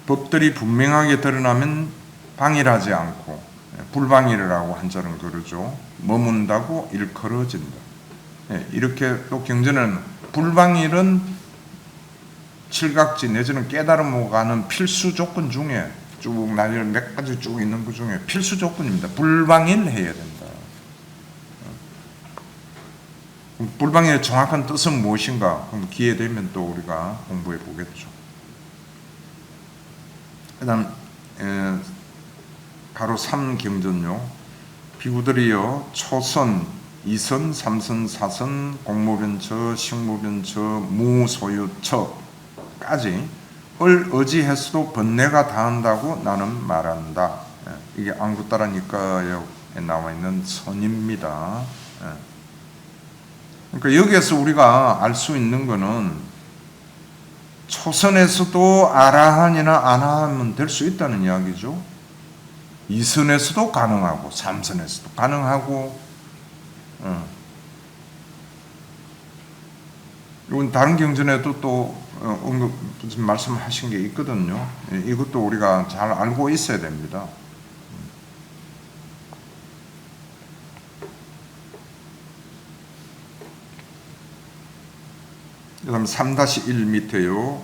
법들이 분명하게 드러나면 방일하지 않고, 불방일이라고 한자는 그러죠. 머문다고 일컬어진다. 이렇게 또 경전은 불방일은 칠각지 내지는 깨달음으로 가는 필수 조건 중에 쭉 나열 몇 가지 쭉 있는 것 중에 필수 조건입니다. 불방일 해야 된다. 불방일의 정확한 뜻은 무엇인가? 기회 되면 또 우리가 공부해 보겠죠. 그 다음 바로 3경전요. 비구들이여 초선, 2선, 3선, 4선, 공무변처, 식무변처, 무소유처까지 을 의지해서도 번뇌가 다한다고 나는 말한다. 이게 안구따라니까에 나와 있는 선입니다. 그러니까 여기에서 우리가 알 수 있는 것은 초선에서도 아라한이나 아나하면 될 수 있다는 이야기죠. 2선에서도 가능하고 3선에서도 가능하고, 이건 다른 경전에도 또 언급 말씀하신 게 있거든요. 이것도 우리가 잘 알고 있어야 됩니다. 그 다음 3-1 밑에요.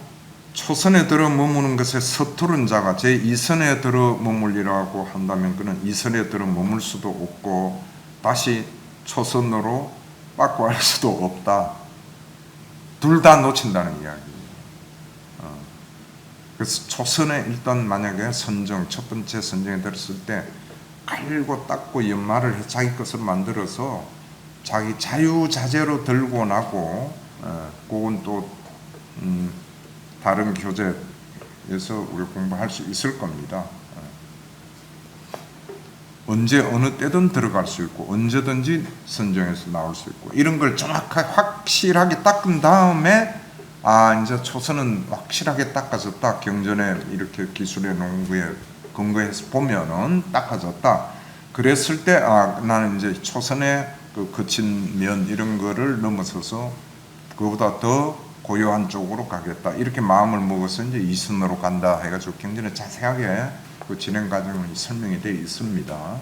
초선에 들어 머무는 것에 서투른 자가 제2선에 들어 머물리라고 한다면 그는 2선에 들어 머물 수도 없고 다시 초선으로 바꿔 할 수도 없다. 둘 다 놓친다는 이야기예요. 그래서 초선에 일단 만약에 선정, 첫 번째 선정에 들었을 때 깔고 닦고 연마를 해 자기 것을 만들어서 자기 자유자재로 들고 나고, 그건 또 다른 교재에서 우리 공부할 수 있을 겁니다. 언제 어느 때든 들어갈 수 있고 언제든지 선정해서 나올 수 있고 이런 걸 정확하게 확실하게 닦은 다음에 이제 초선은 확실하게 닦아졌다. 경전에 이렇게 기술의 농구에 근거해서 보면은 닦아졌다. 그랬을 때 나는 이제 초선의 그 거친 면 이런 거를 넘어서서 그보다 더 고요한 쪽으로 가겠다. 이렇게 마음을 먹어서 이제 2선으로 간다 해가지고 경전에 자세하게 그 진행 과정이 설명이 되어 있습니다.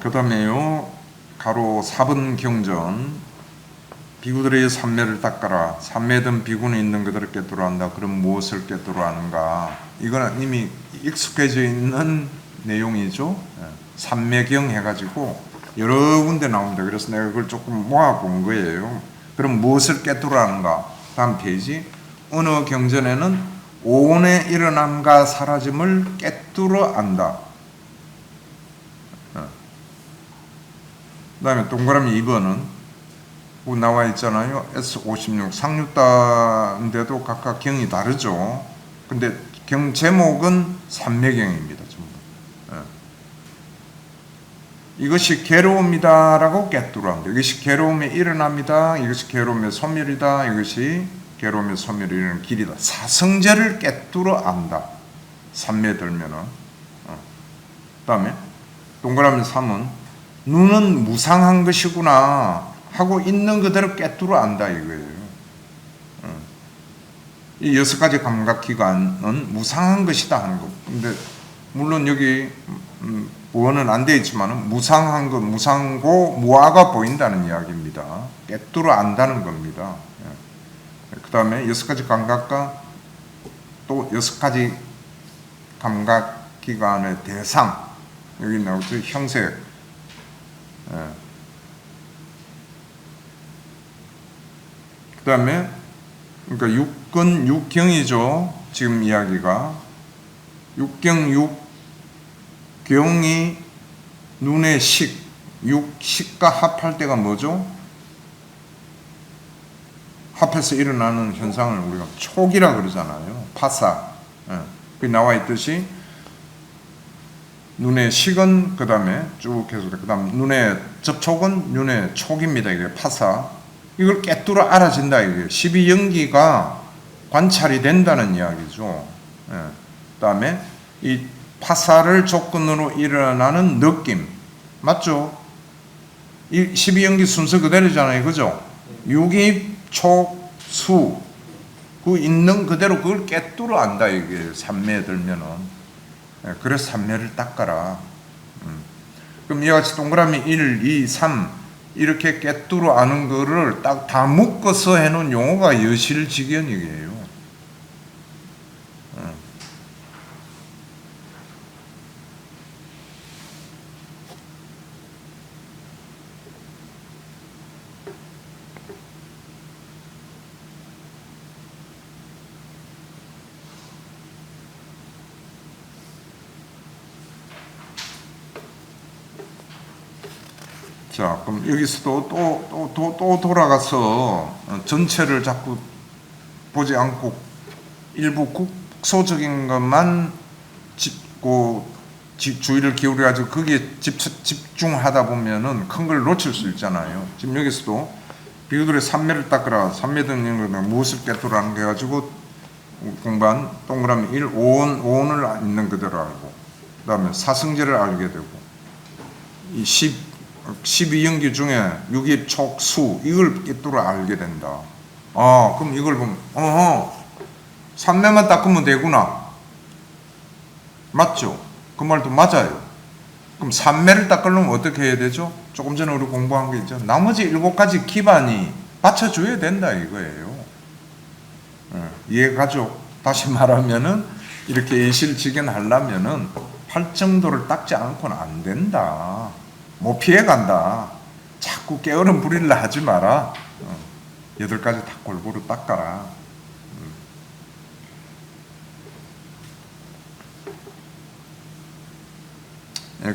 그 다음에요. 가로 4번 경전. 비구들의 삼매를 닦아라. 삼매든 비구는 있는 그들을 깨뜨려 한다. 그럼 무엇을 깨뜨려 하는가? 이거는 이미 익숙해져 있는 내용이죠. 삼매경 해가지고 여러 군데 나옵니다. 그래서 내가 그걸 조금 모아본 거예요. 그럼 무엇을 깨뜨려 하는가? 다음 페이지. 어느 경전에는 오온의 일어남과 사라짐을 깨뜨려 안다. 그 다음에 동그라미 2번은 나와 있잖아요. S56 상류단인데도 각각 경이 다르죠. 근데 경 제목은 삼매경입니다. 전부. 이것이 괴로움이다라고 깨뜨려합니다. 이것이 괴로움에 일어납니다. 이것이 괴로움의 소멸이다. 이것이 괴로움의 소멸이 이르는 길이다. 사성제를 깨뜨려 안다. 삼매 들면은. 그 다음에 동그라미 3은 눈은 무상한 것이구나 하고 있는 그대로 깨뜨려 안다 이거예요. 이 6가지 감각기관은 무상한 것이다 하는 거. 근데 물론 여기 원은 안 되어 있지만 무상한 것, 무상고 무아가 보인다는 이야기입니다. 깨뜨려 안다는 겁니다. 그 다음에 6가지 감각과 또 6가지 감각기관의 대상, 여기 나오죠. 형색. 그 다음에 그러니까 6근 6경이죠. 지금 이야기가 6경 6경이 눈의 식, 6식과 합할 때가 뭐죠? 합해서 일어나는 현상을 우리가 촉이라 그러잖아요. 파사. 그 나와 있듯이 눈의 식은 그 다음에 쭉 해서 그 다음 눈의 접촉은 눈의 촉입니다. 이게 파사. 이걸 깨뜨려 알아진다. 이게 12연기가 관찰이 된다는 이야기죠. 그 다음에 이 파사를 조건으로 일어나는 느낌. 맞죠? 이 12연기 순서 그대로잖아요. 그죠? 유기, 촉, 수. 그 있는 그대로 그걸 깨뚫어 안다. 이게 삼매에 들면은. 그래서 삼매를 닦아라. 그럼 이와 같이 동그라미 1, 2, 3 이렇게 깨뚫어 아는 거를 딱 다 묶어서 해놓은 용어가 여실직연이에요. 자, 그럼 여기서도 또 돌아가서 전체를 자꾸 보지 않고 일부 국소적인 것만 주의를 기울여가지고 거기에 집중하다 보면은 큰 걸 놓칠 수 있잖아요. 지금 여기서도 비유들의 삼매를 닦으라. 삼매 등는 것은 무엇을 깨뜨라는 게 해가지고 공부한 동그라미 1, 오온을 있는 그대로 알고, 그 다음에 사성제를 알게 되고, 이 12연기 중에 유기, 촉, 수 이걸 깨뜨려 알게 된다. 그럼 이걸 보면 삼매만 닦으면 되구나. 맞죠? 그 말도 맞아요. 그럼 삼매를 닦으려면 어떻게 해야 되죠? 조금 전에 우리 공부한 게 있죠. 나머지 7가지 기반이 받쳐줘야 된다 이거예요. 이해가죠? 다시 말하면은 이렇게 예실직연하려면은 팔정도를 닦지 않고는 안 된다. 못 피해간다. 자꾸 게으름 부리려 하지 마라. 8가지 다 골고루 닦아라.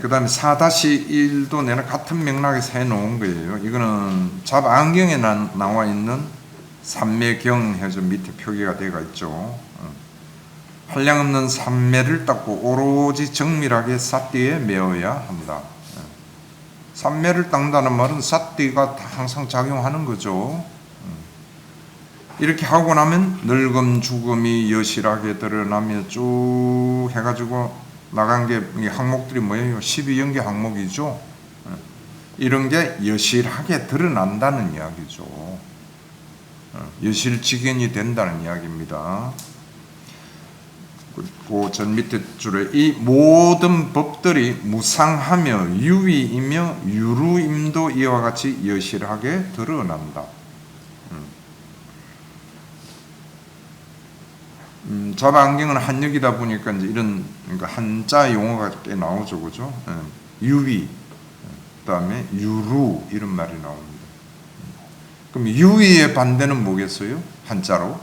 그 다음에 4-1도 내가 같은 맥락에서 해놓은 거예요. 이거는 잡안경에 나와 있는 삼매경 해서 밑에 표기가 되어 있죠. 한량없는 삼매를 닦고 오로지 정밀하게 사띠에 메어야 한다. 삼매를 닦는다는 말은 사띠가 항상 작용하는 거죠. 이렇게 하고 나면 늙음 죽음이 여실하게 드러나며 쭉 해가지고 나간 게 항목들이 뭐예요? 12연계 항목이죠. 이런 게 여실하게 드러난다는 이야기죠. 여실직연이 된다는 이야기입니다. 그 전 밑에 줄에 이 모든 법들이 무상하며 유의이며 유루임도 이와 같이 여실하게 드러난다. 잡안경은 한역이다 보니까 이제 이런 그러니까 한자 용어가 꽤 나오죠, 그죠? 유의, 그다음에 유루 이런 말이 나옵니다. 그럼 유의의 반대는 뭐겠어요? 한자로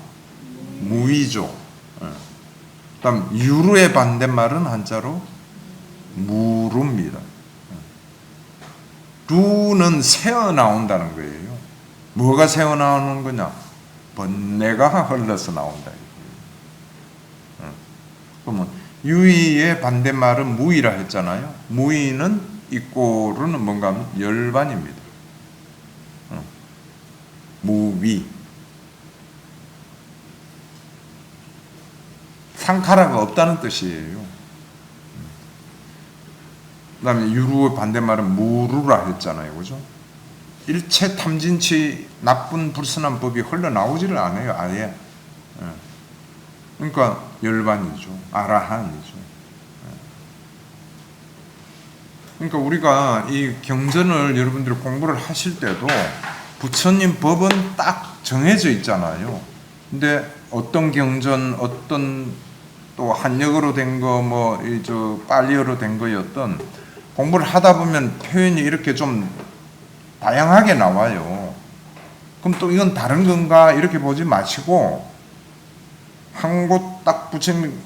무의죠. 그다음 유루의 반대말은 한자로 무루입니다. 루는 새어 나온다는 거예요. 뭐가 새어 나오는 거냐? 번뇌가 흘러서 나온다. 그러면 유의의 반대말은 무의라 했잖아요. 무의는 이꼬르는 뭔가 하면 열반입니다. 무위. 상카라가 없다는 뜻이에요. 그 다음에 유루의 반대말은 무루라 했잖아요. 그죠? 일체 탐진치 나쁜 불순한 법이 흘러나오지를 않아요. 아예. 그러니까 열반이죠. 아라한이죠. 그러니까 우리가 이 경전을 여러분들이 공부를 하실 때도 부처님 법은 딱 정해져 있잖아요. 근데 어떤 경전, 어떤 또 한역어로 된 거, 뭐 빨리어로 된 거였던 공부를 하다 보면 표현이 이렇게 좀 다양하게 나와요. 그럼 또 이건 다른 건가 이렇게 보지 마시고 한 곳 딱 부처님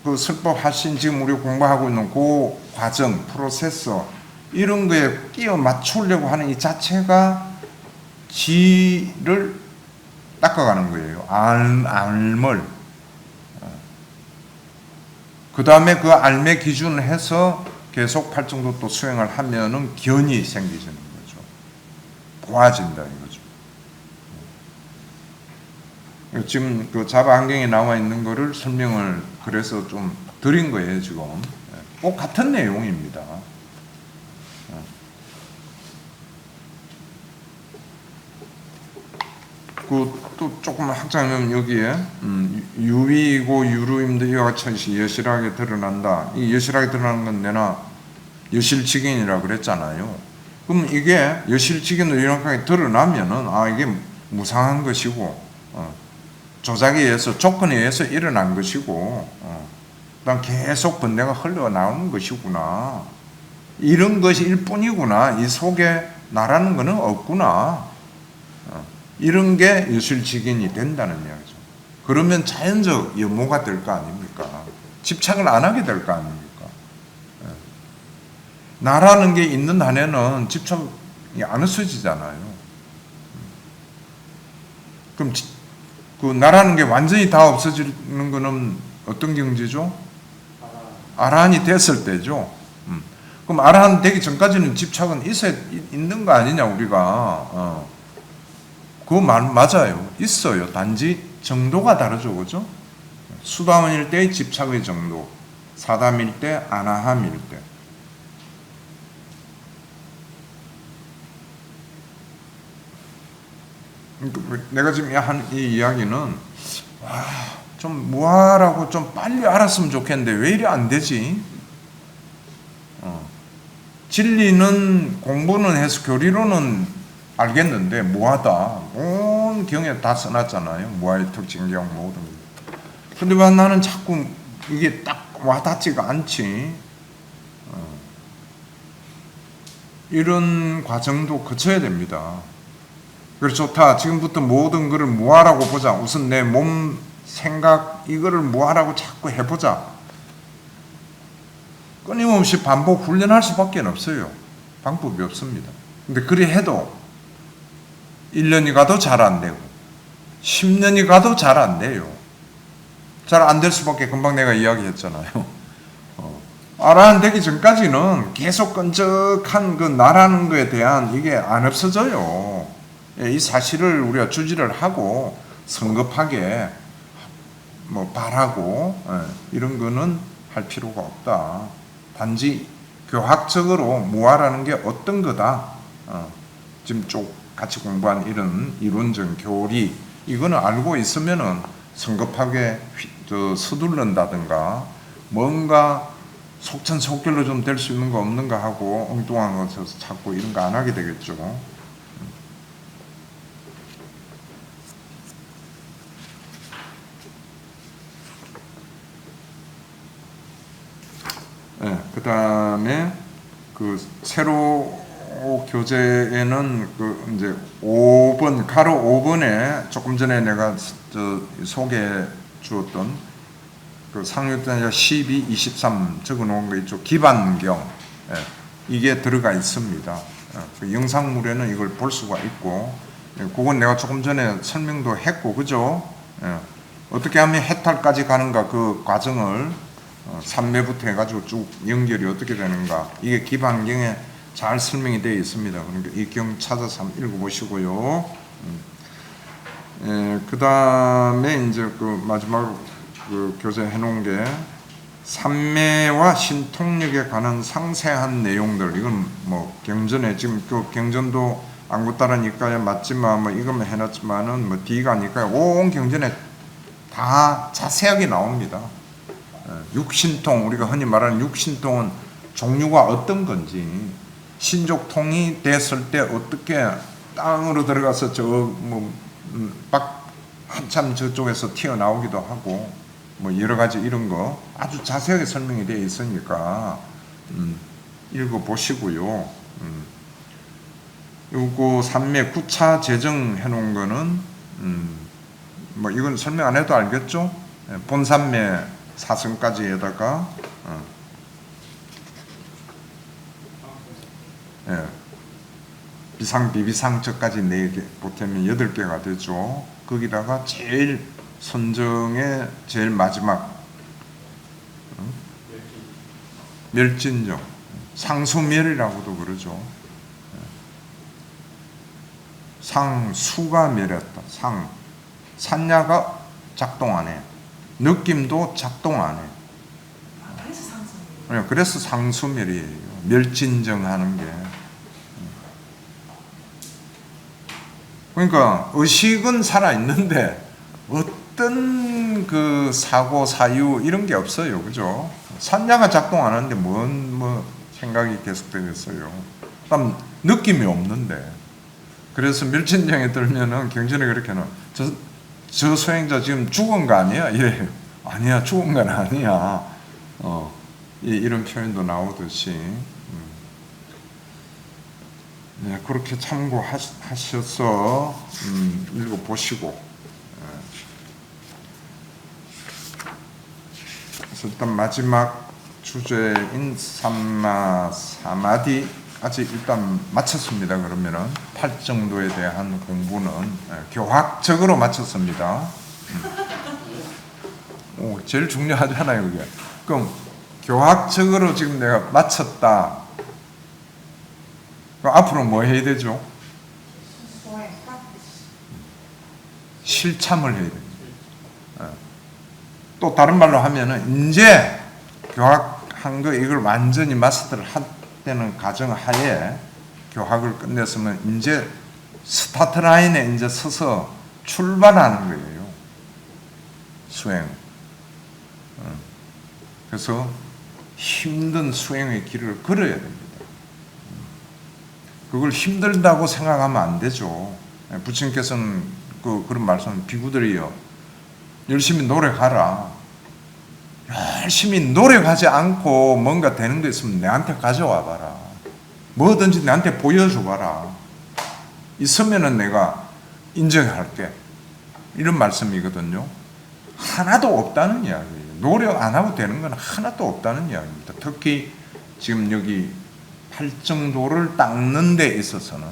그 설법 하신 지금 우리 공부하고 있는 그 과정, 프로세서 이런 거에 끼워 맞추려고 하는 이 자체가 지를 닦아가는 거예요. 알물. 그 다음에 그 알매 기준을 해서 계속 팔정도 또 수행을 하면은 견이 생기시는 거죠. 보아진다 이거죠. 지금 그 잡안경에 나와 있는 거를 설명을 그래서 좀 드린 거예요, 지금. 꼭 같은 내용입니다. 또 조금 확장하면 여기에 유위이고 유루임도 이와 같이 여실하게 드러난다. 이 여실하게 드러나는 건 내나 여실직인이라고 그랬잖아요. 그럼 이게 여실직인으로 이렇게 드러나면은 이게 무상한 것이고 조작에 의해서 조건에 의해서 일어난 것이고 그다음 계속 번뇌가 흘러나오는 것이구나. 이런 것일 뿐이구나. 이 속에 나라는 것은 없구나. 이런 게 여실직인이 된다는 이야기죠. 그러면 자연적 염호가 될 거 아닙니까? 집착을 안 하게 될 거 아닙니까? 나라는 게 있는 한에는 집착이 안 없어지잖아요. 그럼 그 나라는 게 완전히 다 없어지는 거는 어떤 경지죠? 아라한이 됐을 때죠. 그럼 아라한 되기 전까지는 집착은 있는 거 아니냐 우리가. 그거 맞아요. 있어요. 단지 정도가 다르죠. 그죠? 수담일 때의 집착의 정도, 사담일 때, 아나함일 때. 내가 지금 한 이 이야기는 좀 무아라고 좀 빨리 알았으면 좋겠는데 왜 이리 안 되지? 진리는 공부는 해서 교리로는 알겠는데 무하다. 온 경에 다 써놨잖아요. 무아의 특징경 모든 거. 근데 왜 나는 자꾸 이게 딱 와닿지가 않지? 이런 과정도 거쳐야 됩니다. 그래서 좋다. 지금부터 모든 것을 무아라고 보자. 우선 내 몸, 생각 이거를 무아라고 자꾸 해보자. 끊임없이 반복 훈련할 수밖에 없어요. 방법이 없습니다. 근데 그리 해도 1년이 가도 잘 안 되고 10년이 가도 잘 안 돼요. 잘 안 될 수밖에 금방 내가 이야기했잖아요. 아라한 되기 전까지는 계속 끈적한 그 나라는 거에 대한 이게 안 없어져요. 이 사실을 우리가 주지를 하고 성급하게 바라고 이런 거는 할 필요가 없다. 단지 교학적으로 무아라는 게 어떤 거다. 지금 같이 공부한 이런 이론적 교리 이거는 알고 있으면은 성급하게 서두른다든가 뭔가 속전속결로 좀 될 수 있는 거 없는가 하고 엉뚱한 것을 찾고 이런 거 안 하게 되겠죠. 그 다음에 그 새로 교재에는 그 이제 5번 가로 5번에 조금 전에 내가 소개해 주었던 그 상유단자 12, 23 적어놓은 거 있죠. 기반경 이게 들어가 있습니다. 그 영상물에는 이걸 볼 수가 있고 그건 내가 조금 전에 설명도 했고 그죠? 어떻게 하면 해탈까지 가는가 그 과정을 3매부터 해가지고 쭉 연결이 어떻게 되는가 이게 기반경에 잘 설명이 되어 있습니다. 그러니까 이 경 찾아서 한번 읽어보시고요. 그 다음에 이제 그 마지막 그 교재 해놓은 게 삼매와 신통력에 관한 상세한 내용들. 이건 경전에 지금 그 경전도 안구따라니까야 맞지만 이것만 해놨지만은 D가니까 온 경전에 다 자세하게 나옵니다. 육신통 우리가 흔히 말하는 육신통은 종류가 어떤 건지 신족통이 됐을 때 어떻게 땅으로 들어가서 한참 저쪽에서 튀어나오기도 하고 여러 가지 이런 거 아주 자세하게 설명이 되어 있으니까 읽어보시고요. 요거 삼매 9차 제정해 놓은 거는 이건 설명 안 해도 알겠죠? 본삼매 사성까지에다가 비상 비비상처까지 4개 보태면 8개가 되죠. 거기다가 제일 선정의 제일 마지막 멸진정 상수멸이라고도 그러죠. 상수가 멸했다. 산야가 작동 안 해. 느낌도 작동 안 해. 그래서 상승. 그래서 상수멸이에요. 멸진정하는 게. 그러니까 의식은 살아 있는데 어떤 그 사고 사유 이런 게 없어요, 그죠? 산자가 작동 안 하는데 뭐 생각이 계속되겠어요. 그럼 느낌이 없는데. 그래서 멸진정에 들면은 경전에 그렇게는 저 수행자 지금 죽은 거 아니야? 이래요. 아니야, 죽은 건 아니야. 이런 표현도 나오듯이. 네, 그렇게 참고하셔서 읽어보시고. 그래서 일단 마지막 주제인 삼마 사마디까지 일단 마쳤습니다. 그러면은 8정도에 대한 공부는 교학적으로 마쳤습니다. 제일 중요하잖아요, 그게. 그럼 교학적으로 지금 내가 마쳤다. 그럼 앞으로 뭐 해야 되죠? 실참을 해야 됩니다. 또 다른 말로 하면은 이제 교학한 거 이걸 완전히 마스터를 한다는 가정하에 교학을 끝냈으면 이제 스타트 라인에 이제 서서 출발하는 거예요. 수행. 그래서 힘든 수행의 길을 걸어야 됩니다. 그걸 힘들다고 생각하면 안 되죠. 부처님께서는 그런 말씀을 비구들이요. 열심히 노력하라. 열심히 노력하지 않고 뭔가 되는 거 있으면 내한테 가져와 봐라. 뭐든지 내한테 보여줘 봐라. 있으면은 내가 인정할게. 이런 말씀이거든요. 하나도 없다는 이야기예요. 노력 안 하고 되는 건 하나도 없다는 이야기입니다. 특히 지금 여기 팔정도를 닦는 데 있어서는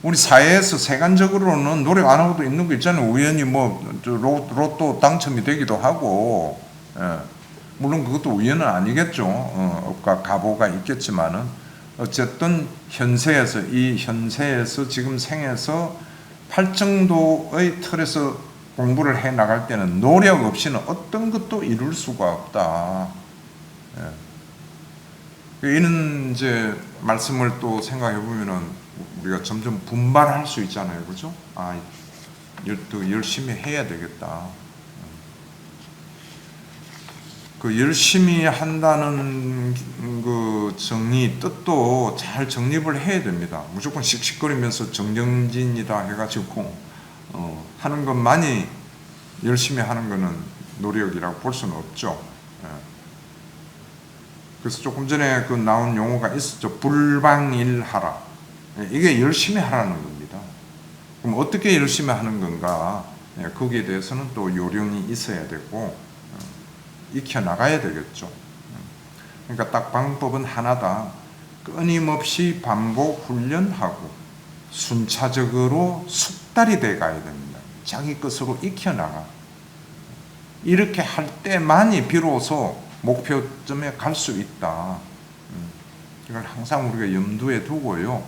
우리 사회에서 세간적으로는 노력 안 하고도 있는 거 있잖아요. 우연히 뭐 로또 당첨이 되기도 하고, 물론 그것도 우연은 아니겠죠. 업과 가보가 있겠지만은 어쨌든 이 현세에서 지금 생에서 팔정도의 틀에서 공부를 해 나갈 때는 노력 없이는 어떤 것도 이룰 수가 없다. 이런 이제 말씀을 또 생각해 보면은 우리가 점점 분발할 수 있잖아요, 그렇죠? 또 열심히 해야 되겠다. 그 열심히 한다는 그 뜻도 잘 정립을 해야 됩니다. 무조건 씩씩거리면서 정정진이다 해가지고 하는 것만이 열심히 하는 것은 노력이라고 볼 수는 없죠. 그래서 조금 전에 그 나온 용어가 있었죠. 불방일하라. 이게 열심히 하라는 겁니다. 그럼 어떻게 열심히 하는 건가? 거기에 대해서는 또 요령이 있어야 되고 익혀나가야 되겠죠. 그러니까 딱 방법은 하나다. 끊임없이 반복 훈련하고 순차적으로 숙달이 돼 가야 됩니다. 자기 것으로 익혀나가. 이렇게 할 때만이 비로소 목표점에 갈 수 있다. 이걸 항상 우리가 염두에 두고요.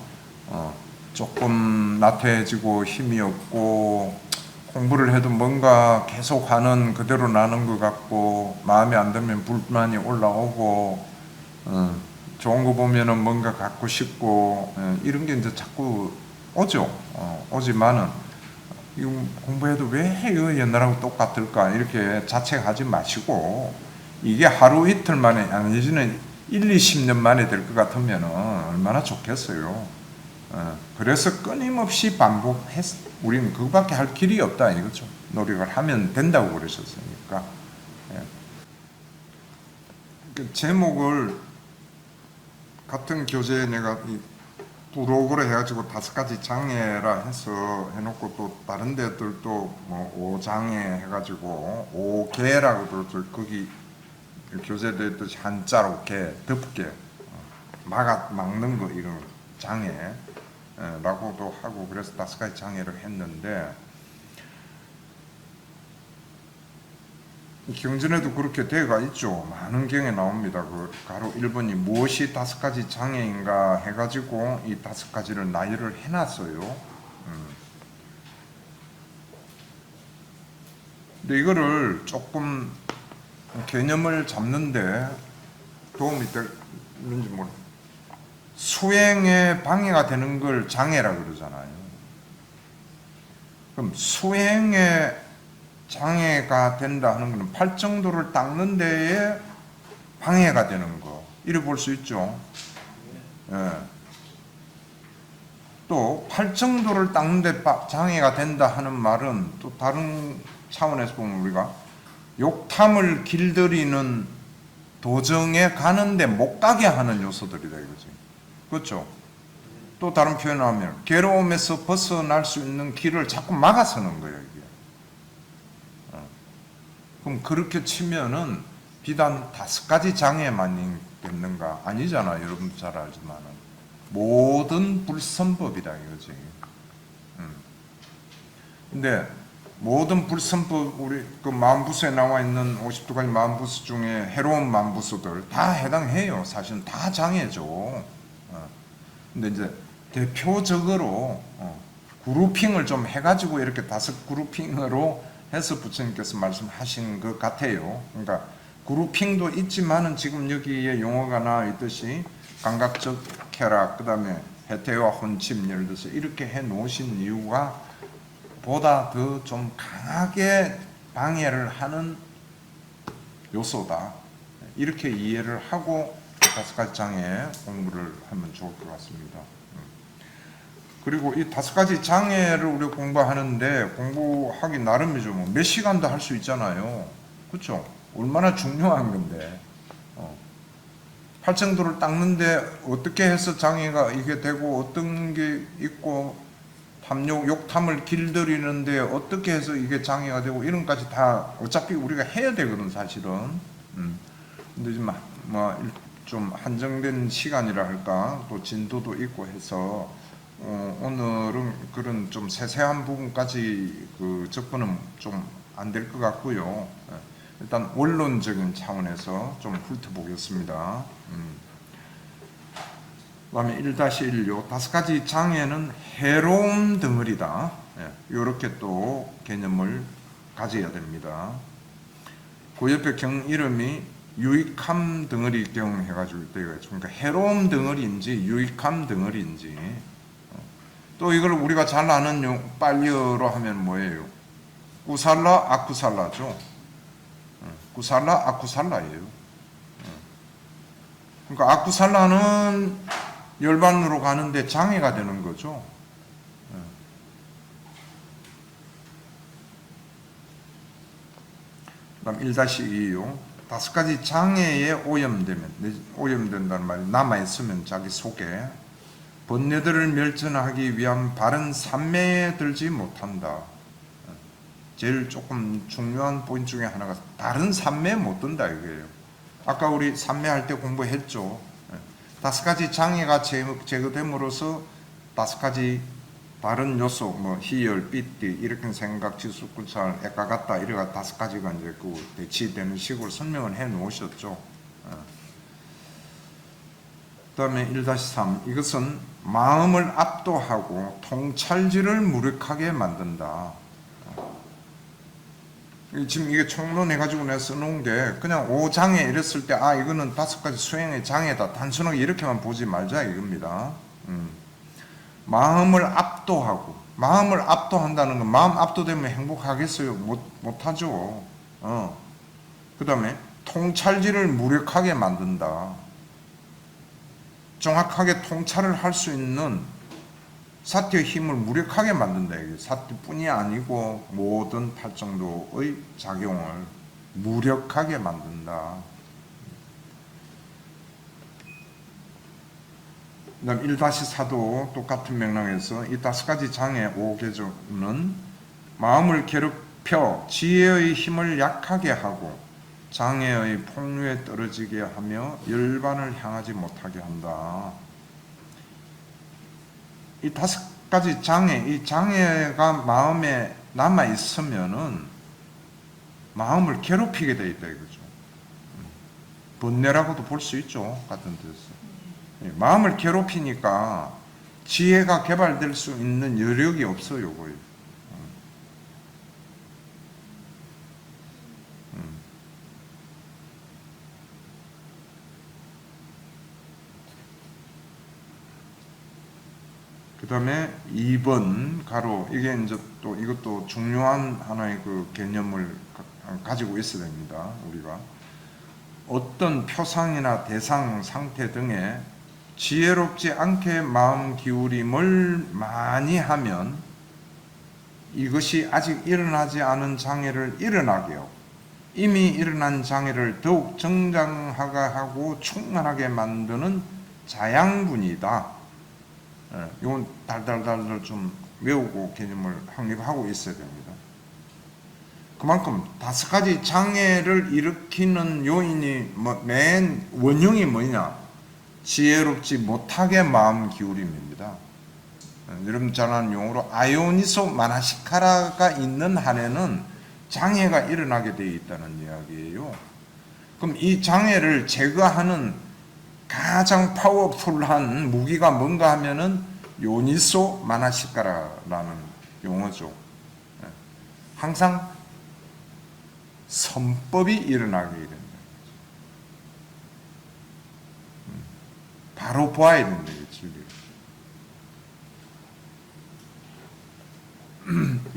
조금 나태해지고 힘이 없고 공부를 해도 뭔가 계속 하는 그대로 나는 것 같고 마음에 안 들면 불만이 올라오고 좋은 거 보면은 뭔가 갖고 싶고 이런 게 이제 자꾸 오죠. 오지만은 이거 공부해도 왜 이거 옛날하고 똑같을까 이렇게 자책하지 마시고 이게 하루 이틀 만에 아니지는 1, 20년 만에 될 것 같으면 얼마나 좋겠어요. 그래서 끊임없이 우리는 그거밖에 할 길이 없다 이거죠. 노력을 하면 된다고 그러셨으니까. 그 제목을 같은 교재에 내가 부록으로 해가지고 5가지 장애라 해서 해놓고 또 다른 데들도 뭐 5장애 해가지고 5개라고도 거기 교재도 있듯이 한자로 개 덮개 막는 거 이런 장애라고도 하고 그래서 5가지 장애를 했는데 경전에도 그렇게 되어가 있죠. 많은 경에 나옵니다. 그 가로 1번이 무엇이 5가지 장애인가 해가지고 이 5가지를 나열을 해놨어요. 근데 이거를 조금 개념을 잡는데 도움이 되는지 모르. 수행에 방해가 되는 걸 장애라 그러잖아요. 그럼 수행에 장애가 된다 하는 것은 팔정도를 닦는 데에 방해가 되는 거, 이렇게 볼 수 있죠. 예. 또 팔정도를 닦는 데 장애가 된다 하는 말은 또 다른 차원에서 보면 우리가 욕탐을 길들이는 도정에 가는데 못 가게 하는 요소들이다 이거지. 그렇죠? 또 다른 표현을 하면 괴로움에서 벗어날 수 있는 길을 자꾸 막아서는 거예요 이게. 그럼 그렇게 치면은 비단 5가지 장애만 있겠는가? 아니잖아. 여러분 잘 알지만은 모든 불선법이다 이거지. 근데 모든 불선법, 우리 그 마음부수에 나와 있는 52가지 마음부수 중에 해로운 마음부수들 다 해당해요. 사실은 다 장애죠. 근데 이제 대표적으로 그룹핑을 좀 해가지고 이렇게 5그룹핑으로 해서 부처님께서 말씀하신 것 같아요. 그러니까 그룹핑도 있지만은 지금 여기에 용어가 나와 있듯이 감각적 쾌락, 그 다음에 해태와 혼침, 예를 들어서 이렇게 해 놓으신 이유가 보다 더 좀 강하게 방해를 하는 요소다. 이렇게 이해를 하고 5가지 장애 공부를 하면 좋을 것 같습니다. 그리고 이 5가지 장애를 우리가 공부하는데 공부하기 나름이죠. 뭐 몇 시간도 할 수 있잖아요. 그렇죠? 얼마나 중요한 건데. 팔정도를 닦는데 어떻게 해서 장애가 이게 되고 어떤 게 있고 탐욕, 욕탐을 길들이는데 어떻게 해서 이게 장애가 되고 이런 것까지 다 어차피 우리가 해야 되거든 사실은. 근데 좀 한정된 시간이라 할까 또 진도도 있고 해서 오늘은 그런 좀 세세한 부분까지 그 접근은 좀 안 될 것 같고요. 일단 원론적인 차원에서 좀 훑어보겠습니다. 그 다음에 1-1요. 5가지 장애는 해로움 덩어리다. 이렇게 또 개념을 가져야 됩니다. 그 옆에 경 이름이 유익함 덩어리 경 해가지고 되어 있죠. 그러니까 해로움 덩어리인지 유익함 덩어리인지. 또 이걸 우리가 잘 아는 빨리어로 하면 뭐예요? 구살라 아쿠살라죠. 구살라 아쿠살라예요. 그러니까 아쿠살라는 열반으로 가는데 장애가 되는 거죠. 그다음 1-2요. 5가지 장애에 오염된다는 말이 남아있으면 자기 속에 번뇌들을 멸전하기 위한 바른 삼매에 들지 못한다. 제일 조금 중요한 포인트 중에 하나가 바른 삼매에 못 든다 이거예요. 아까 우리 삼매할 때 공부했죠. 5가지 장애가 제거됨으로써 5가지 바른 요소, 뭐 희열, 삐띠, 이렇게 생각, 지수, 구찰, 애가 같다, 이래가 5가지가 이제 그 대치되는 식으로 설명을 해 놓으셨죠. 그 다음에 1-3, 이것은 마음을 압도하고 통찰지를 무력하게 만든다. 지금 이게 총론해가지고 내가 써놓은 게 그냥 5장애 이랬을 때 이거는 5가지 수행의 장애다. 단순하게 이렇게만 보지 말자 이겁니다. 마음을 압도하고, 마음을 압도한다는 건 마음 압도되면 행복하겠어요? 못하죠. 그 다음에 통찰지를 무력하게 만든다. 정확하게 통찰을 할 수 있는 사티의 힘을 무력하게 만든다. 사티뿐이 아니고 모든 팔정도의 작용을 무력하게 만든다. 그 다음 1-4도 똑같은 맥락에서 이 5가지 장애 5개조는 마음을 괴롭혀 지혜의 힘을 약하게 하고 장애의 폭류에 떨어지게 하며 열반을 향하지 못하게 한다. 이 5가지 장애, 이 장애가 마음에 남아 있으면은 마음을 괴롭히게 돼 있다 이거죠. 번뇌라고도 볼 수 있죠. 같은 뜻에서. 마음을 괴롭히니까 지혜가 개발될 수 있는 여력이 없어요, 거의. 그 다음에 2번 가로, 이게 이제 또 이것도 중요한 하나의 그 개념을 가지고 있어야 됩니다. 우리가 어떤 표상이나 대상, 상태 등에 지혜롭지 않게 마음 기울임을 많이 하면 이것이 아직 일어나지 않은 장애를 일어나게 하고 이미 일어난 장애를 더욱 정장하게 하고 충만하게 만드는 자양분이다. 이건 달달달달 좀 외우고 개념을 확립하고 있어야 됩니다. 그만큼 5가지 장애를 일으키는 요인이 맨 원흉이 뭐냐? 지혜롭지 못하게 마음 기울임입니다. 여러분 잘 아는 용어로 아요니소 마나시카라가 있는 한에는 장애가 일어나게 되어 있다는 이야기예요. 그럼 이 장애를 제거하는 가장 파워풀한 무기가 뭔가 하면은 요니소 마나시카라라는 용어죠. 항상 선법이 일어나게 된다. 바로 보아야 된다.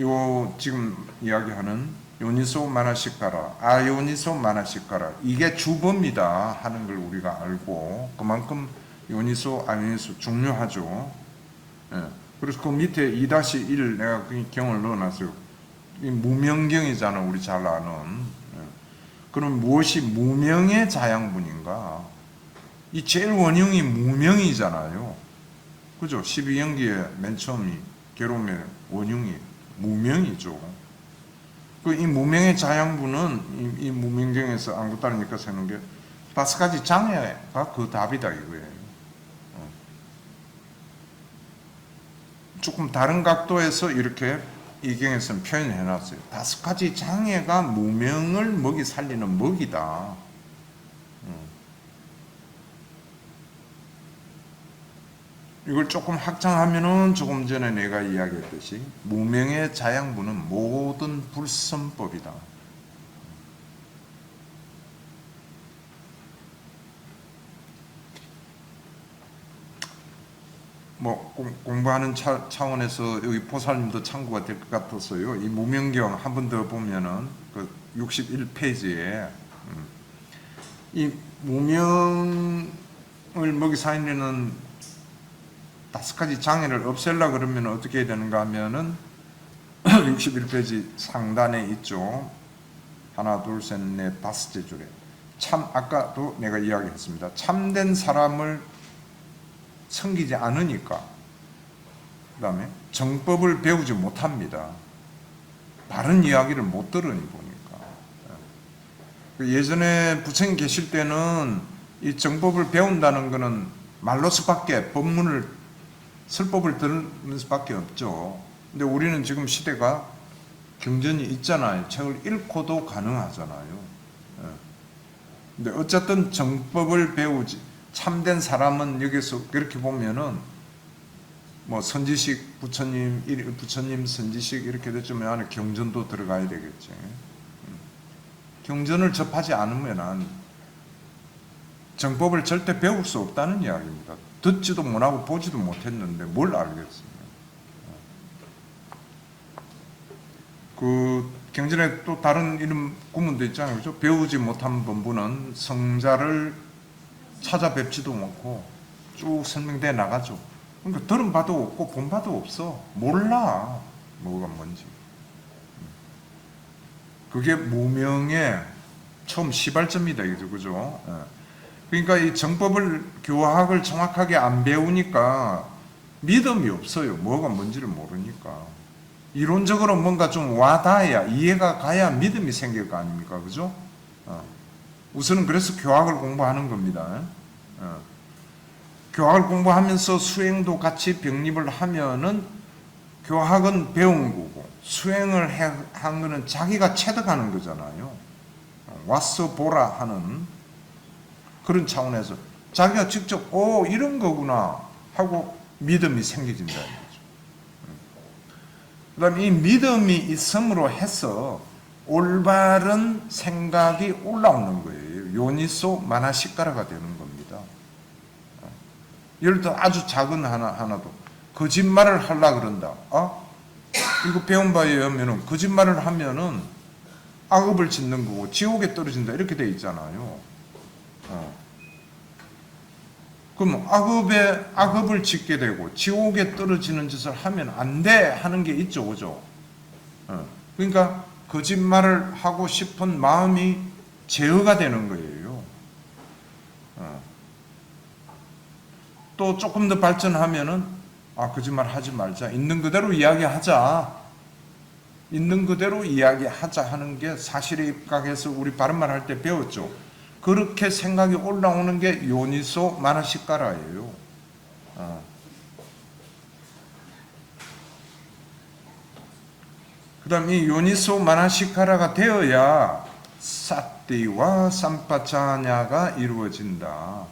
요 지금 이야기하는 요니소 마나시카라, 아요니소 마나시카라, 이게 주범이다 하는 걸 우리가 알고 그만큼 요니소, 아요니소 중요하죠. 예. 그래서 그 밑에 2-1 내가 그 경을 넣어놨어요. 이 무명경이잖아, 우리 잘 아는. 예. 그럼 무엇이 무명의 자양분인가? 이 제일 원흉이 무명이잖아요. 그죠? 12연기의 맨 처음이 괴로움의 원흉이 무명이죠. 그 이 무명의 자양분은 이 무명경에서 안 붙다니까 세는 게 5가지 장애가 그 답이다 이거예요. 조금 다른 각도에서 이렇게 이 경에서는 표현해 놨어요. 5가지 장애가 무명을 먹이 살리는 먹이다. 이걸 조금 확장하면은 조금 전에 내가 이야기했듯이 무명의 자양분은 모든 불선법이다. 뭐 공부하는 차원에서 여기 보살님도 참고가 될 것 같아서요. 이 무명경 한 번 더 보면은 그 61페이지에 이 무명을 먹이 살리는 5가지 장애를 없애려고 그러면 어떻게 해야 되는가 하면은 61페이지 상단에 있죠. 하나, 둘, 셋, 넷, 5째 줄에 아까도 내가 이야기했습니다. 참된 사람을 섬기지 않으니까 그 다음에 정법을 배우지 못합니다. 바른 이야기를 못 들으니 보니까. 예전에 부처님 계실 때는 이 정법을 배운다는 것은 말로서밖에 법문을 설법을 들으는 수밖에 없죠. 근데 우리는 지금 시대가 경전이 있잖아요. 책을 읽고도 가능하잖아요. 근데 어쨌든 정법을 배우지 참된 사람은 여기서 그렇게 보면은 뭐 선지식 부처님 선지식 이렇게 됐지만 안에 경전도 들어가야 되겠지. 경전을 접하지 않으면은 정법을 절대 배울 수 없다는 이야기입니다. 듣지도 못하고 보지도 못했는데 뭘 알겠습니까? 그 경전에 또 다른 이런 구문도 있잖아요. 그죠? 배우지 못한 범부는 성자를 찾아뵙지도 못고 쭉 설명돼 나가죠. 그러니까 들은 바도 없고 본 바도 없어. 몰라. 뭐가 뭔지. 그게 무명의 처음 시발점이다. 이거죠. 그죠? 그러니까 이 정법을 교학을 정확하게 안 배우니까 믿음이 없어요. 뭐가 뭔지를 모르니까. 이론적으로 뭔가 좀 와닿아야 이해가 가야 믿음이 생길 거 아닙니까? 그죠? 우선은 그래서 교학을 공부하는 겁니다. 교학을 공부하면서 수행도 같이 병립을 하면은 교학은 배운 거고 수행을 한 거는 자기가 체득하는 거잖아요. 와서 보라 하는 그런 차원에서 자기가 직접 이런 거구나 하고 믿음이 생겨진다는 거죠. 그 다음에 이 믿음이 있음으로 해서 올바른 생각이 올라오는 거예요. 요니소 마나시카라가 되는 겁니다. 예를 들어 아주 작은 하나도 거짓말을 하려 그런다. 이거 배운 바에 의하면은 거짓말을 하면은 악업을 짓는 거고 지옥에 떨어진다 이렇게 돼 있잖아요. 그럼 악업을 짓게 되고 지옥에 떨어지는 짓을 하면 안 돼 하는 게 있죠, 그죠? 그러니까 거짓말을 하고 싶은 마음이 제어가 되는 거예요. 또 조금 더 발전하면은 거짓말 하지 말자. 있는 그대로 이야기하자. 있는 그대로 이야기하자 하는 게 사실에 입각해서 우리 바른말 할 때 배웠죠. 그렇게 생각이 올라오는 게 요니소 마나시카라예요. 그 다음 이 요니소 마나시카라가 되어야 사띠와 삼파차냐가 이루어진다.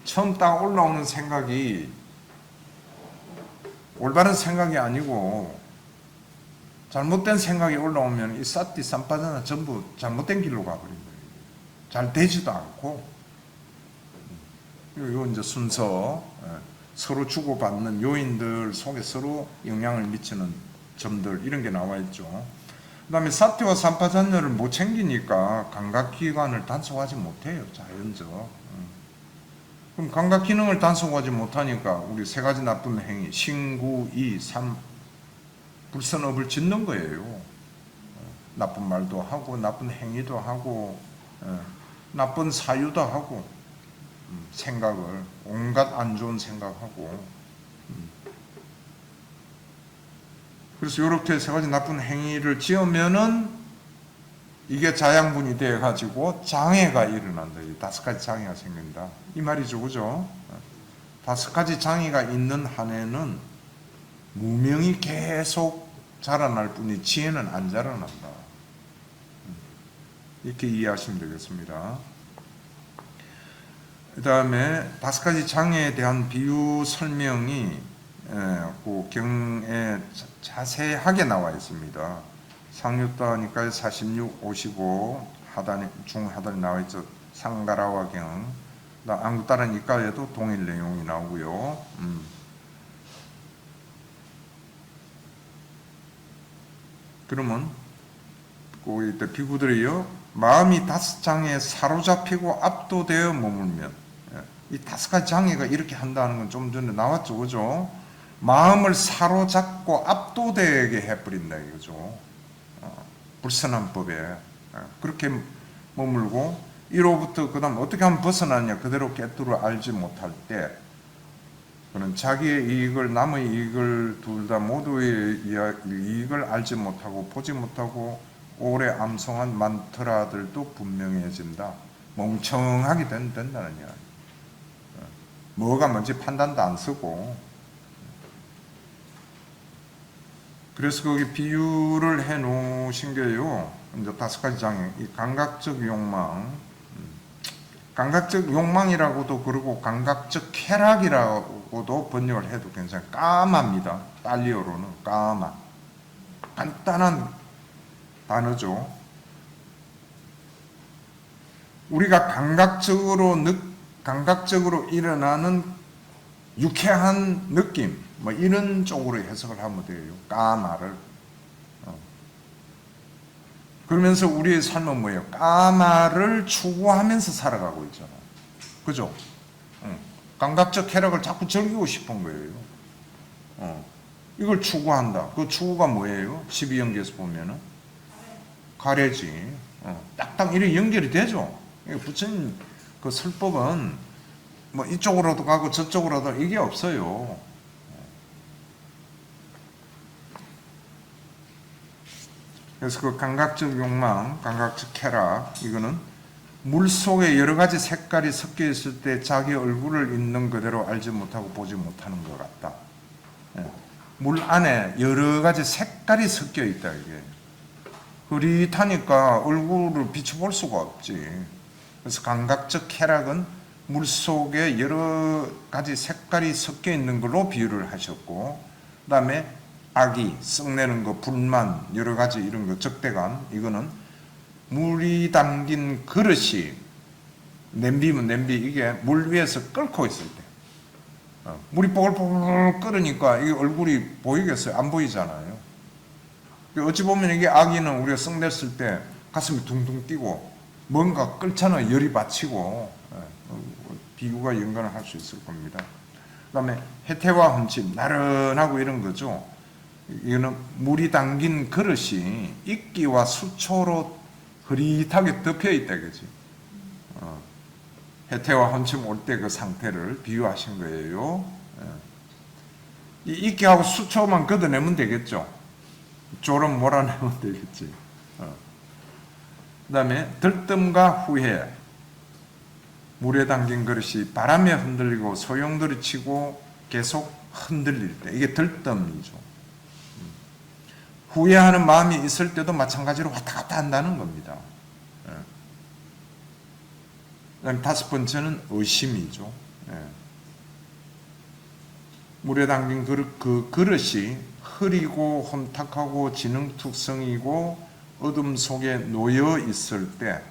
처음 딱 올라오는 생각이 올바른 생각이 아니고 잘못된 생각이 올라오면 이 사띠 삼파차냐 전부 잘못된 길로 가버린 거예요. 잘 되지도 않고. 요 이제 순서 서로 주고받는 요인들 속에 서로 영향을 미치는 점들 이런 게 나와 있죠. 그 다음에 사티와 삼파자녀를 못 챙기니까 감각기관을 단속하지 못해요. 자연적. 그럼 감각기능을 단속하지 못하니까 우리 세 가지 나쁜 행위 신구, 이, 삼 불선업을 짓는 거예요. 나쁜 말도 하고 나쁜 행위도 하고 나쁜 사유도 하고 생각을 온갖 안 좋은 생각하고 그래서 이렇게 세 가지 나쁜 행위를 지으면은 이게 자양분이 되어 가지고 장애가 일어난다. 이 다섯 가지 장애가 생긴다. 이 말이죠, 그죠? 다섯 가지 장애가 있는 한에는 무명이 계속 자라날 뿐이 지혜는 안 자라난다. 이렇게 이해하시면 되겠습니다. 그 다음에 다섯 가지 장애에 대한 비유 설명이 그 경에 자세하게 나와 있습니다. 상유다 니까의 46, 55 하단에 중하단에 나와 있죠. 상가라와 경. 안구따라 니까에도 동일 내용이 나오고요. 그러면 거기 때 비구들이요 마음이 다섯 장애에 사로잡히고 압도되어 머물면 이 다섯 가지 장애가 이렇게 한다는 건 좀 전에 나왔죠, 그죠? 마음을 사로잡고 압도되게 해버린다 이거죠. 불선한 법에 그렇게 머물고 이로부터 그다음 어떻게 하면 벗어나냐 그대로 깨뚫어 알지 못할 때 그는 자기의 이익을 남의 이익을 둘 다 모두의 이익을 알지 못하고 보지 못하고 오래 암송한 만트라들도 분명해진다. 멍청하게 된다는 이야기. 뭐가 뭔지 판단도 안 쓰고. 그래서 거기 비유를 해 놓으신 게요. 이제 다섯 가지 장애. 이 감각적 욕망. 감각적 욕망이라고도 그러고 감각적 쾌락이라고도 번역을 해도 괜찮아요. 까마입니다. 달리어로는 까마. 간단한 단어죠. 우리가 감각적으로 일어나는 유쾌한 느낌, 뭐 이런 쪽으로 해석을 하면 돼요. 까마를. 그러면서 우리의 삶은 뭐예요? 까마를 추구하면서 살아가고 있잖아요. 그죠? 감각적 쾌락을 자꾸 즐기고 싶은 거예요. 이걸 추구한다. 그 추구가 뭐예요? 12연계에서 보면은 가래지. 딱딱 이렇게 연결이 되죠. 부처님 그 설법은 뭐 이쪽으로도 가고 저쪽으로도 이게 없어요. 그래서 그 감각적 욕망, 감각적 쾌락 이거는 물 속에 여러 가지 색깔이 섞여 있을 때 자기 얼굴을 있는 그대로 알지 못하고 보지 못하는 것 같다. 물 안에 여러 가지 색깔이 섞여 있다 이게. 흐릿하니까 얼굴을 비춰볼 수가 없지. 그래서 감각적 쾌락은 물 속에 여러 가지 색깔이 섞여 있는 걸로 비유를 하셨고, 그 다음에 악이, 썩내는 거, 불만, 여러 가지 이런 거, 적대감, 이거는 물이 담긴 그릇이, 냄비면 냄비, 이게 물 위에서 끓고 있을 때, 물이 뽀글뽀글 끓으니까 이 얼굴이 보이겠어요? 안 보이잖아요. 어찌 보면 이게 아기는 우리가 썩냈을 때 가슴이 둥둥 뛰고 뭔가 끓잖아요. 열이 받치고. 비유가 연관을 할 수 있을 겁니다. 그 다음에 해태와 헌침, 나른하고 이런 거죠. 이거는 물이 담긴 그릇이 이끼와 수초로 흐릿하게 덮여 있다, 그지? 해태와 헌침 올 때 그 상태를 비유하신 거예요. 이 이끼하고 수초만 걷어내면 되겠죠. 졸음 몰아내면 되겠지. 그 다음에 들뜸과 후회. 물에 담긴 그릇이 바람에 흔들리고 소용돌이 치고 계속 흔들릴 때, 이게 들뜸이죠. 후회하는 마음이 있을 때도 마찬가지로 왔다 갔다 한다는 겁니다. 그다음 5번째는 의심이죠. 물에 담긴 그 그릇이 흐리고 혼탁하고 지능투성이고 어둠 속에 놓여 있을 때,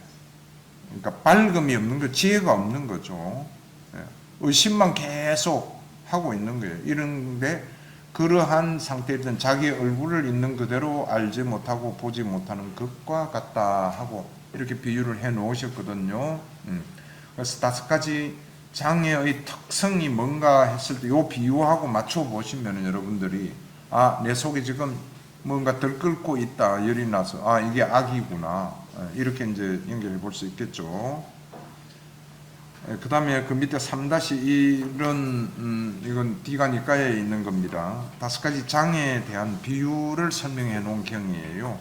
그러니까 밝음이 없는 거, 지혜가 없는 거죠. 의심만 계속 하고 있는 거예요. 이런데 그러한 상태에는 자기 얼굴을 있는 그대로 알지 못하고 보지 못하는 것과 같다 하고 이렇게 비유를 해 놓으셨거든요. 그래서 5가지 장애의 특성이 뭔가 했을 때 이 비유하고 맞춰 보시면 여러분들이 내 속에 지금 뭔가 들끓고 있다, 열이 나서 이게 악이구나, 이렇게 이제 연결해 볼 수 있겠죠. 그 다음에 그 밑에 3-1은 이건 디가니까에 있는 겁니다. 5가지 장애에 대한 비유를 설명해 놓은 경이에요.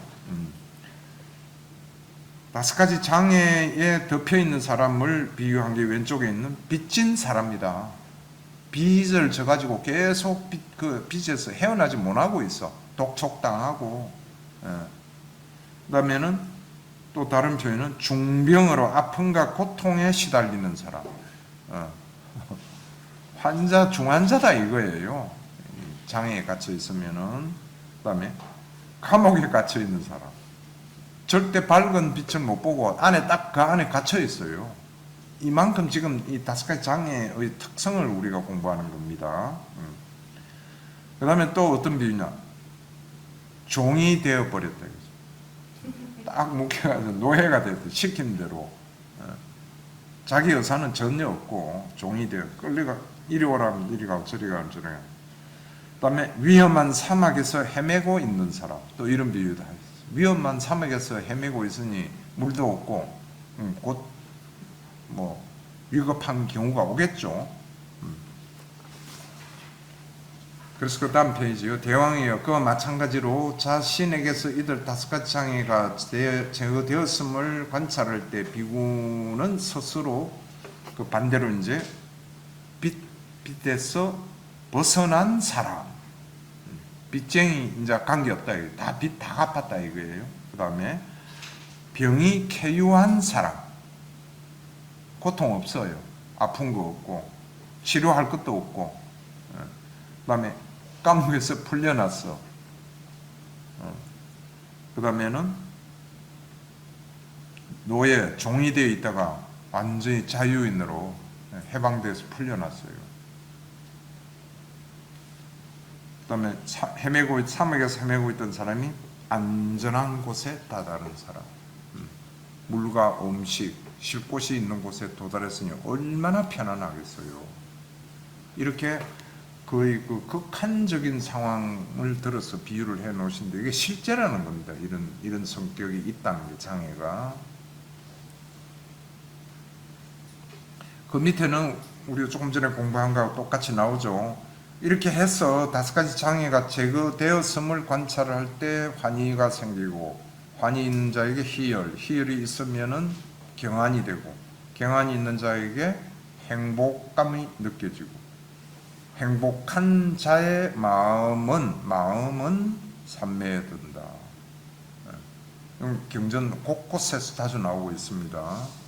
5가지 장애에 덮여 있는 사람을 비유한 게 왼쪽에 있는 빚진 사람이다. 빚을 져가지고 계속 빚에서 헤어나지 못하고 있어. 독촉당하고. 그 다음에는 또 다른 표현은 중병으로 아픔과 고통에 시달리는 사람. 중환자다 이거예요. 장애에 갇혀 있으면은. 그 다음에 감옥에 갇혀 있는 사람. 절대 밝은 빛을 못 보고 딱 그 안에 갇혀 있어요. 이만큼 지금 이 5가지 장애의 특성을 우리가 공부하는 겁니다. 그 다음에 또 어떤 비유냐. 종이 되어버렸다. 딱 묶여가지고 노예가 됐다. 시킨 대로. 자기 의사는 전혀 없고 종이 되어 끌려가, 이리 오라면 이리 가고 저리 가면 저리 가고. 그 다음에 위험한 사막에서 헤매고 있는 사람. 또 이런 비유도 하죠. 위험한 사막에서 헤매고 있으니 물도 없고 곧 위급한 경우가 오겠죠. 그래서 그 다음 페이지요. 대왕이여 그와 마찬가지로 자신에게서 이들 5가지 장애가 제거되었음을 관찰할 때 비구는 스스로 그 반대로 이제 빚에서 벗어난 사람, 빚쟁이 이제 관계없다. 다 빚 다 갚았다 이거예요. 그 다음에 병이 쾌유한 사람, 고통 없어요. 아픈 거 없고 치료할 것도 없고. 그 다음에 감옥에서 풀려났어. 그 다음에는 노예, 종이 되어 있다가 완전히 자유인으로 해방돼서 풀려났어요. 그 다음에 사막에서 헤매고 있던 사람이 안전한 곳에 다다른 사람. 물과 음식, 쉴 곳이 있는 곳에 도달했으니 얼마나 편안하겠어요. 이렇게 거의 그 극한적인 상황을 들어서 비유를 해 놓으신데 이게 실제라는 겁니다. 이런 성격이 있다는 게 장애가. 그 밑에는 우리가 조금 전에 공부한 거하고 똑같이 나오죠. 이렇게 해서 5가지 장애가 제거되었음을 관찰할 때 환희가 생기고, 환희 있는 자에게 희열이 있으면은 경안이 되고, 경안이 있는 자에게 행복감이 느껴지고, 행복한 자의 마음은 산매에 든다. 경전 곳곳에서 자주 나오고 있습니다.